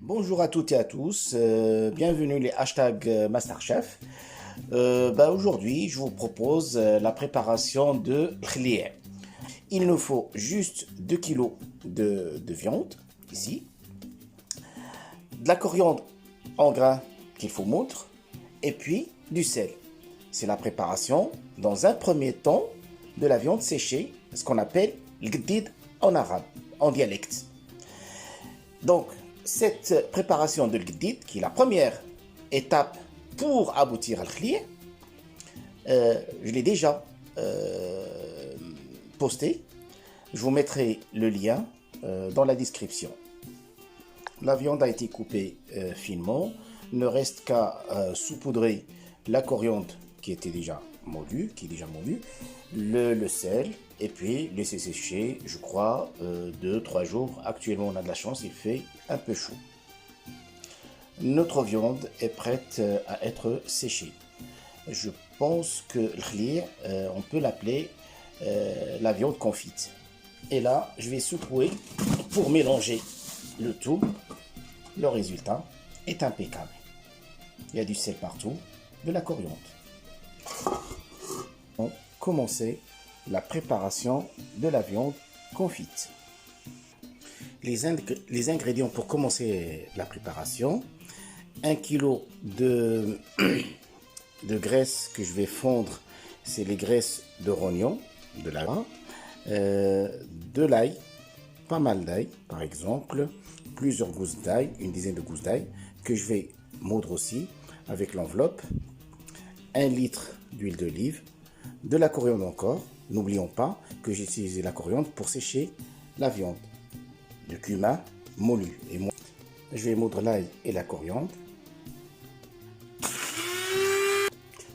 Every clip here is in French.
Bonjour à toutes et à tous, bienvenue les hashtags MasterChef. Aujourd'hui, je vous propose la préparation de khlié. Il nous faut juste 2 kg de viande, ici, de la coriandre en grains qu'il faut moudre, et puis du sel. C'est la préparation, dans un premier temps, de la viande séchée, ce qu'on appelle l'gdid en arabe, en dialecte. Donc, cette préparation de l'gdid, qui est la première étape pour aboutir à l'khlié, je l'ai déjà posté. Je vous mettrai le lien dans la description. La viande a été coupée finement. Il ne reste qu'à saupoudrer la coriandre qui était déjà moulue, le sel, et puis laisser sécher, je crois, 2-3 jours. Actuellement, on a de la chance, il fait un peu chaud. Notre viande est prête à être séchée. Je pense que le khlié, on peut l'appeler la viande confite. Et là, je vais secouer pour mélanger le tout. Le résultat est impeccable. Il y a du sel partout, de la coriandre. On commence la préparation de la viande confite. Les ingrédients pour commencer la préparation: 1 kg de graisse que je vais fondre, c'est les graisses de rognon, de l'ail, pas mal d'ail par exemple, plusieurs gousses d'ail, une dizaine de gousses d'ail que je vais moudre aussi avec l'enveloppe, 1 litre d'huile d'olive, de la coriandre encore. N'oublions pas que j'ai utilisé la coriandre pour sécher la viande, du cumin moulu. Et moi, je vais moudre l'ail et la coriandre.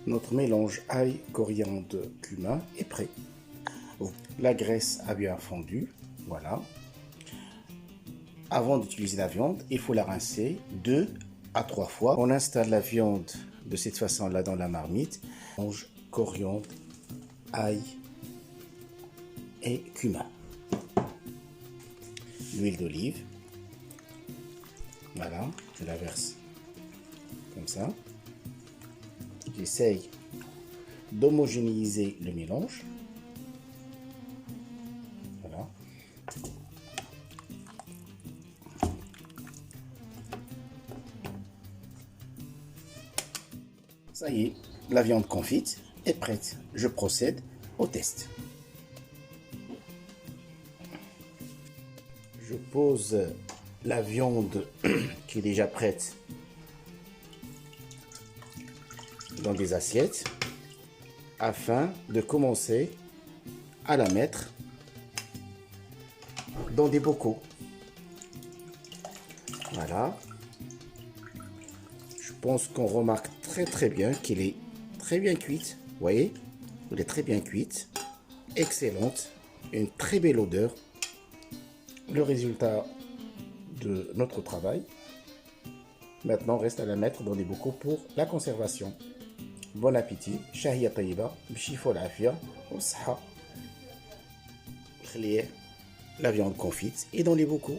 Notre mélange ail, coriandre, cumin est prêt. La graisse a bien fondu, voilà. Avant d'utiliser la viande, il faut la rincer 2 à 3 fois. On installe la viande de cette façon-là dans la marmite. Mélange coriandre, ail et cumin. L'huile d'olive, voilà, je la verse comme ça. J'essaye d'homogénéiser le mélange. Voilà. Ça y est, la viande confite est prête. Je procède au test. Je pose la viande qui est déjà prête dans des assiettes afin de commencer à la mettre dans des bocaux. Voilà. Je pense qu'on remarque très bien qu'elle est très bien cuite. Vous voyez, elle est très bien cuite, excellente, une très belle odeur. Le résultat de notre travail. Maintenant, reste à la mettre dans des bocaux pour la conservation. Bon appétit, shahiya tayyiba, b'shifo l'afia, au saha. La viande confite et dans les bocaux.